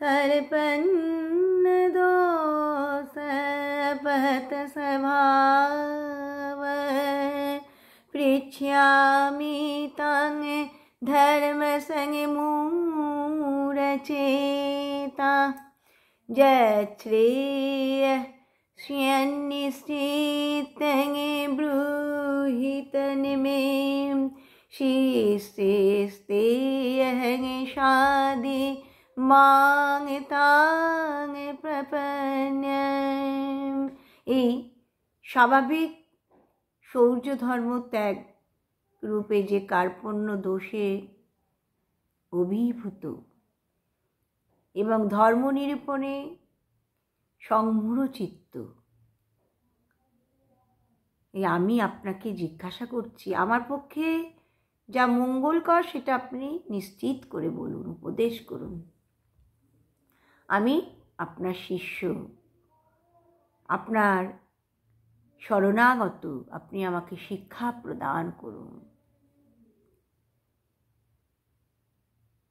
कर्पन्न दोषपहत स्वभाव पृच्छामि तं धर्मसंमूढचेता यच्छ्रेय श्रियन्निश्चितं ब्रूहितनिमे शिस्ते शादि माং ताং প্রপন্যম। এই স্বাভাবিক শৌর্য ধর্ম ত্যাগ রূপে যে কার্পণ্য দোষে অভিভূত এবং ধর্ম নিরূপণে সংমূঢ় চিত্ত, এই আমি আপনাকে জিজ্ঞাসা করছি, আমার পক্ষে যা মঙ্গলকর সেটা আপনি নিশ্চিত করে বলুন, উপদেশ করুন। আমি আপনার শিষ্য, আপনার শরণাগত, আপনি আমাকে শিক্ষা প্রদান করুন।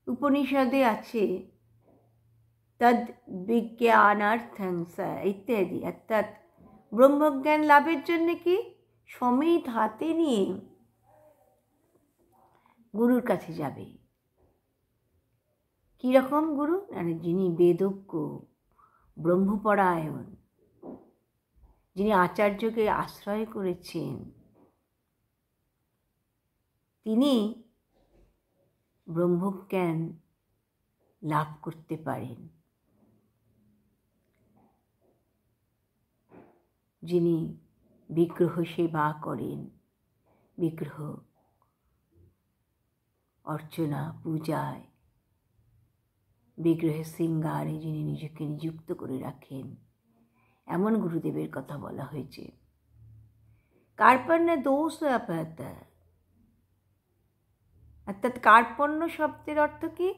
উপনিষদে আছে তদ বিজ্ঞানার্থং সা ইত্যাদি, অর্থাৎ ব্রহ্মজ্ঞান লাভের জন্য কি সমিত হাতে নিয়ে গুরুর কাছে যাবে। কীরকম গুরু? মানে যিনি বেদজ্ঞ, ব্রহ্মপরায়ণ, যিনি আচার্যকে আশ্রয় করেছেন, তিনি ব্রহ্মজ্ঞান লাভ করতে পারেন। যিনি বিগ্রহ সেবা করেন, বিগ্রহ অর্চনা পূজায়, বিগ্রহের শৃঙ্গারে যিনি নিজেকে নিযুক্ত করে রাখেন, এমন গুরুদেবের কথা বলা হয়েছে। কার্পণ্য দোষ অপহত, অর্থাৎ কার্পণ্য শব্দের অর্থ কি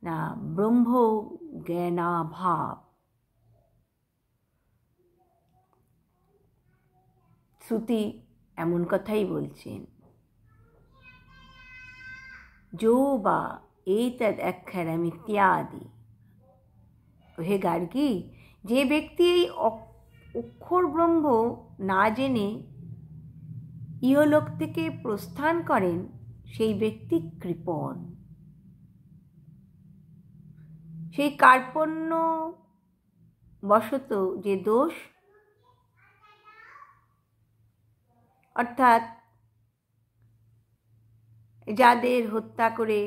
না, ব্রহ্ম জ্ঞানাভাব। শ্রুতি এমন কথাই বলছেন, যো বা এতদ অক্ষরম ইত্যাদি। হে গার্গী, যে ব্যক্তি এই অক্ষর ব্রহ্ম না জেনে ইহলোক থেকে প্রস্থান করেন, সেই ব্যক্তি কৃপণ। সেই কার্পণ্য বশত যে দোষ, অর্থাৎ যাদের হত্যা করে,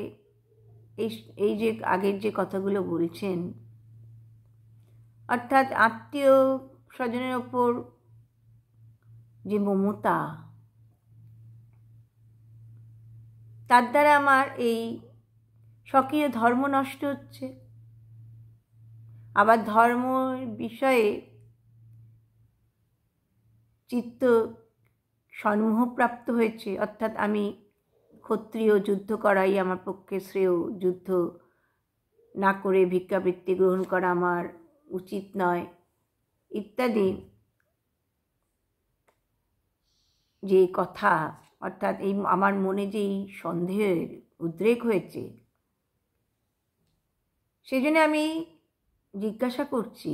এই যে আগের যে কথাগুলো বলছেন, অর্থাৎ আত্মীয় স্বজনের ওপর যে মমতা, তার দ্বারা আমার এই স্বকীয় ধর্ম নষ্ট হচ্ছে। আবার ধর্ম বিষয়ে চিত্ত সম্মোহপ্রাপ্ত হয়েছে, অর্থাৎ আমি ক্ষত্রিয়, যুদ্ধ করাই আমার পক্ষে শ্রেয়, যুদ্ধ না করে ভিক্ষাবৃত্তি গ্রহণ করা আমার উচিত নয়, ইত্যাদি যে কথা, অর্থাৎ এই আমার মনে যেই সন্দেহের উদ্রেক হয়েছে, সেজন্য আমি জিজ্ঞাসা করছি,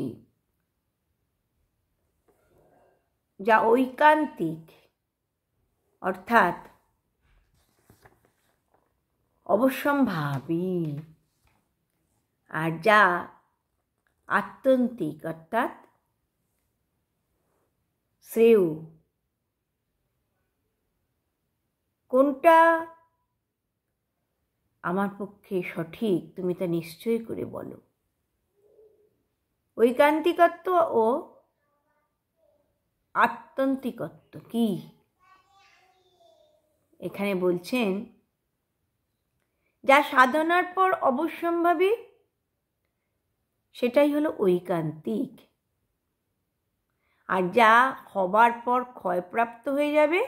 যা ঐকান্তিক, অর্থাৎ অবশ্যম্ভাবী, আর যা আত্যন্তিক, অর্থাৎ শ্রেয়, কোনটা আমার পক্ষে সঠিক তুমি তা নিশ্চয় করে বলো। ঐকান্তিকত্ব ও আত্যন্তিকত্ব কি? এখানে বলছেন, যা সাধনার পর অবশ্যম্ভাবী সেটাই হলো ঐকান্তিক, আর যা হবার পর ক্ষয়প্রাপ্ত হয়ে যাবে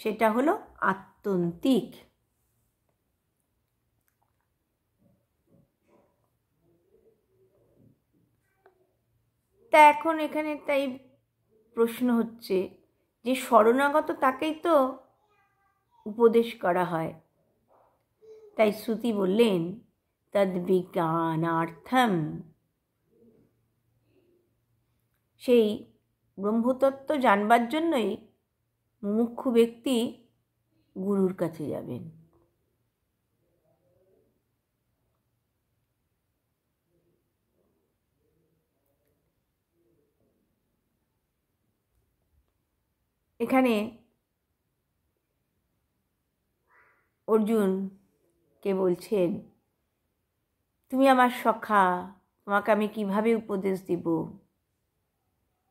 সেটা হলো আত্যন্তিক। তা এখন এখানে তাই প্রশ্ন হচ্ছে যে শরণাগত তাকেই তো উপদেশ করা হয়, তাই শ্রুতি বললেন তদ্বিজ্ঞানার্থম, সেই ব্রহ্মতত্ত্ব জানবার জন্যই মুমুক্ষু ব্যক্তি গুরুর কাছে যাবেন। এখানে অর্জুনকে বলছেন, তুমি আমার সখা, তোমাকে আমি কিভাবে উপদেশ দিব?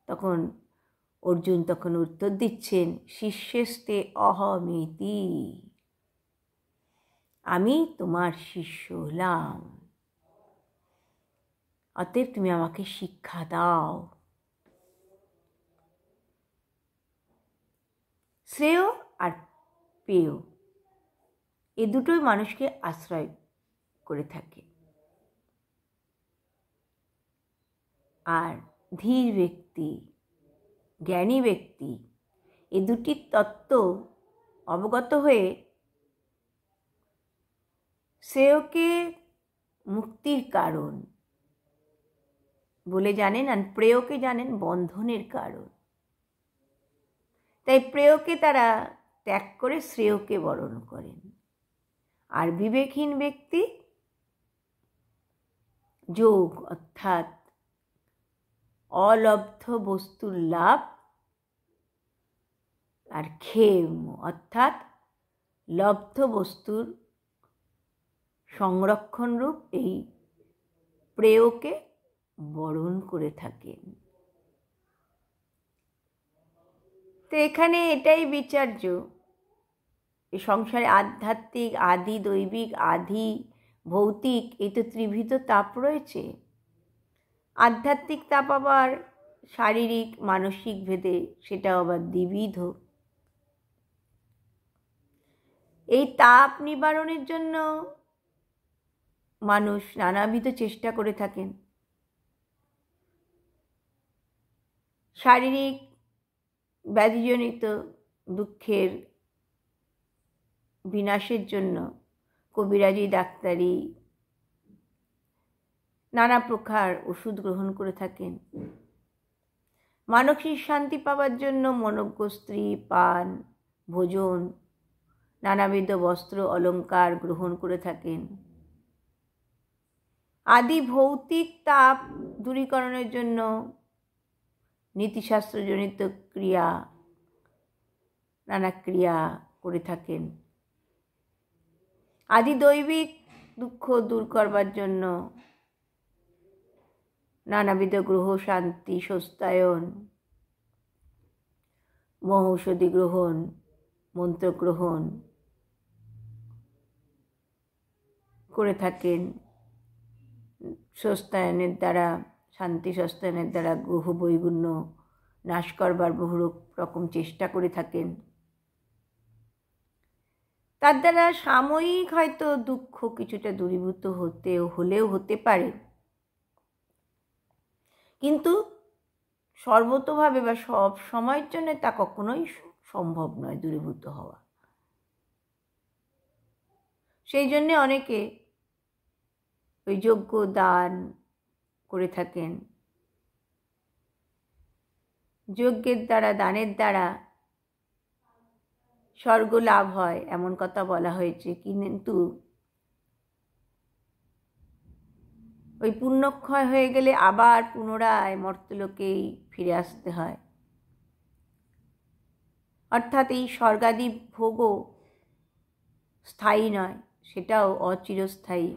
তখন অর্জুন উত্তর দিচ্ছেন, শিষ্যেস্তে অহমিতি, আমি তোমার শিষ্য হলাম, অতএব তুমি আমাকে শিক্ষা দাও। শ্রেয় আর পেয় এ দুটোই মানুষকে আশ্রয় করে থাকে। আর ধীর ব্যক্তি, জ্ঞানী ব্যক্তি এ দুটি তত্ত্ব অবগত হয়ে শ্রেয়কে মুক্তির কারণ বলে জানেন, আর প্রেয়কে জানেন বন্ধনের কারণ। তাই প্রেয়কে তারা ত্যাগ করে শ্রেয়কে বরণ করেন। আর বিবেকহীন ব্যক্তি যোগ অর্থাৎ অলব্ধ বস্তুর লাভ, আর ক্ষেম অর্থাৎ লব্ধ বস্তুর সংরক্ষণ রূপ এই প্রেয়কে বরণ করে থাকেন। তো এখানে এটাই বিচার্য, এই সংসারে আধ্যাত্মিক, আদি দৈবিক, আদি ভৌতিক, এই তো ত্রিভিধ তাপ রয়েছে। আধ্যাত্মিক তাপ আবার শারীরিক মানসিক ভেদে সেটাও আবার দ্বিবিধ। এই তাপ নিবারণের জন্য মানুষ নানাবিধ চেষ্টা করে থাকেন। শারীরিক ব্যাধিজনিত দুঃখের বিনাশের জন্য কবিরাজি, ডাক্তারি, নানা প্রকার ওষুধ গ্রহণ করে থাকেন। মানসিক শান্তি পাওয়ার জন্য মনোজ্ঞ স্ত্রী, পান, ভোজন, নানাবিধ বস্ত্র অলঙ্কার গ্রহণ করে থাকেন। আদি ভৌতিক তাপ দূরীকরণের জন্য নীতিশাস্ত্রজনিত ক্রিয়া, নানা ক্রিয়া করে থাকেন। আদি দৈবিক দুঃখ দূর করবার জন্য নানাবিধ গ্রহ শান্তি, স্বস্তায়ন, মহৌষধি গ্রহণ, মন্ত্র গ্রহণ করে থাকেন। স্বস্তায়নের দ্বারা, শান্তি স্বস্তায়নের দ্বারা গ্রহ বৈগুণ্য নাশ করবার বহু রকম চেষ্টা করে থাকেন। তার দ্বারা সাময়িক হয়তো দুঃখ কিছুটা দূরীভূত হলেও হতে পারে, কিন্তু সর্বতোভাবে বা সব সময়ের জন্য তা কখনোই সম্ভব নয় দূরীভূত হওয়া। সেই জন্যে অনেকে ওই যজ্ঞ দান করে থাকেন। যজ্ঞের দ্বারা, দানের দ্বারা স্বর্গ লাভ হয় এমন কথা বলা হয়েছে, কিন্তু ওই পুণ্যক্ষয় হয়ে গেলে আবার পুনরায় মর্তলোকেই ফিরে আসতে হয়। অর্থাৎ এই স্বর্গাদি ভোগও স্থায়ী নয়, সেটাও অচিরস্থায়ী।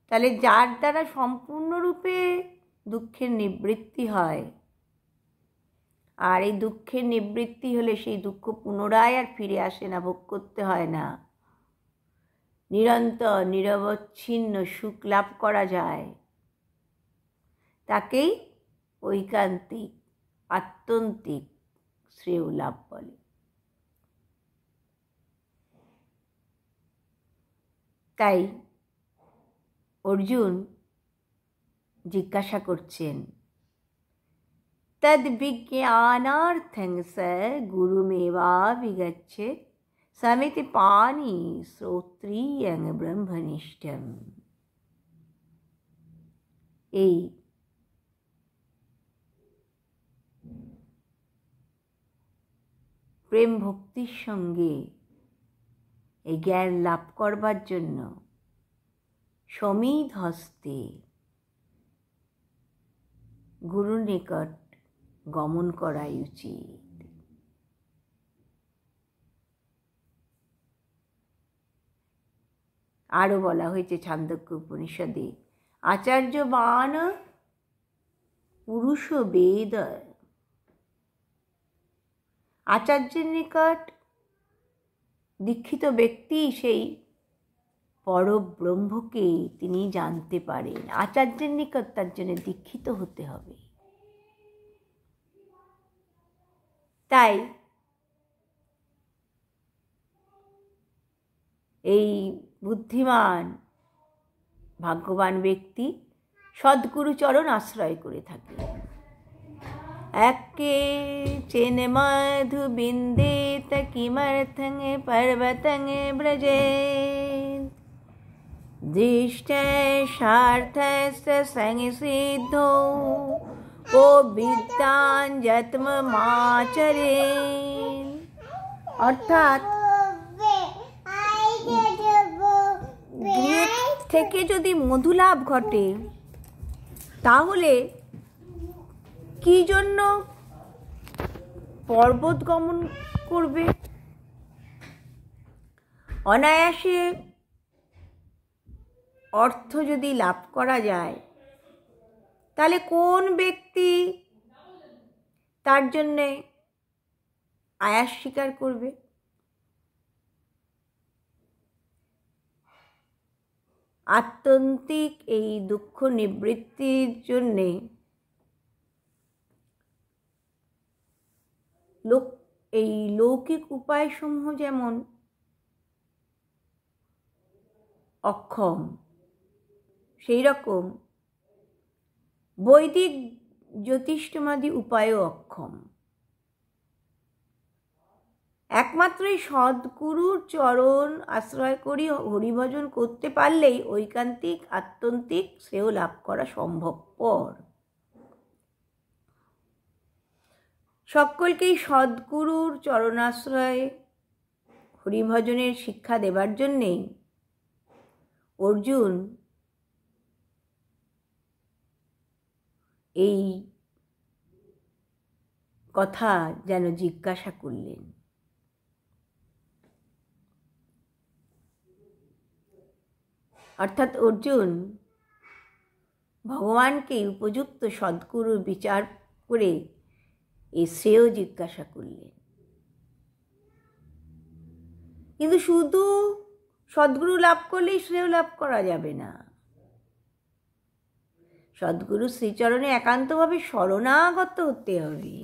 তাহলে যার দ্বারা সম্পূর্ণরূপে দুঃখের নিবৃত্তি হয়, আর এই দুঃখের নিবৃত্তি হলে সেই দুঃখ পুনরায় আর ফিরে আসে না, ভোগ করতে হয় না, নিরন্তর নিরবচ্ছিন্ন সুখ লাভ করা যায়, তাকেই ঐকান্তিক আত্যন্তিক শ্রেয় লাভ বলে। তাই অর্জুন জিজ্ঞাসা করছেন, তদ বিজ্ঞানার্থং স গুরুমেবাভিগচ্ছেৎ समिति पानी श्रोत्रियं ब्रह्मनिष्ठम। এই প্রেম ভক্তির সঙ্গে এই জ্ঞান লাভ করবার জন্য সমিধ হস্তে গুরুর নিকট গমন করাই উচিত। আরও বলা হয়েছে ছান্দোক্য উপনিষদে, আচার্যবান পুরুষ বেদ। আচার্যের নিকট দীক্ষিত ব্যক্তি সেই পরব্রহ্মকে তিনি জানতে পারেন। আচার্যের নিকট তার জন্য দীক্ষিত হতে হবে। তাই এই বুদ্ধিমান ভাগ্যবান ব্যক্তি সদ্গুরু চরণ আশ্রয় করে থাকে। একে চেন মধু বিন্দেত কিমর্থং পর্বতং ব্রজে দৃষ্ট স্বার্থস্য সংসিদ্ধো ও বিদ্যান যত্মমাচরে। অর্থাৎ গৃহ থেকে যদি মধু লাভ ঘটে তাহলে কি জন্য পর্বত গমন করবে? অনায়াসে অর্থ যদি লাভ করা যায় তাহলে কোন ব্যক্তি তার জন্যে আয়াস স্বীকার করবে? আত্যন্তিক এই দুঃখ নিবৃত্তির জন্যে এই লৌকিক উপায়সমূহ যেমন অক্ষম, সেই রকম বৈদিক জ্যোতিষ্ঠমাদি উপায়ও অক্ষম। একমাত্রই সদ্গুরুর চরণ আশ্রয় করি হরিভজন করতে পারলেই ঐকান্তিক আত্যন্তিক শ্রেয় লাভ করা সম্ভবপর। সকলকেই সদ্গুরুর চরণাশ্রয়ে হরিভজনের শিক্ষা দেবার জন্যেই অর্জুন এই কথা যেন জিজ্ঞাসা করলেন। অর্থাৎ অর্জুন ভগবানকে উপযুক্ত সদ্গুরুর বিচার করে এই শ্রেয় জিজ্ঞাসা করলেন। কিন্তু শুধু সদ্গুরু লাভ করলেই শ্রেয় লাভ করা যাবে না। সদ্গুরু শ্রীচরণে একান্তভাবে শরণাগত হতে হবে।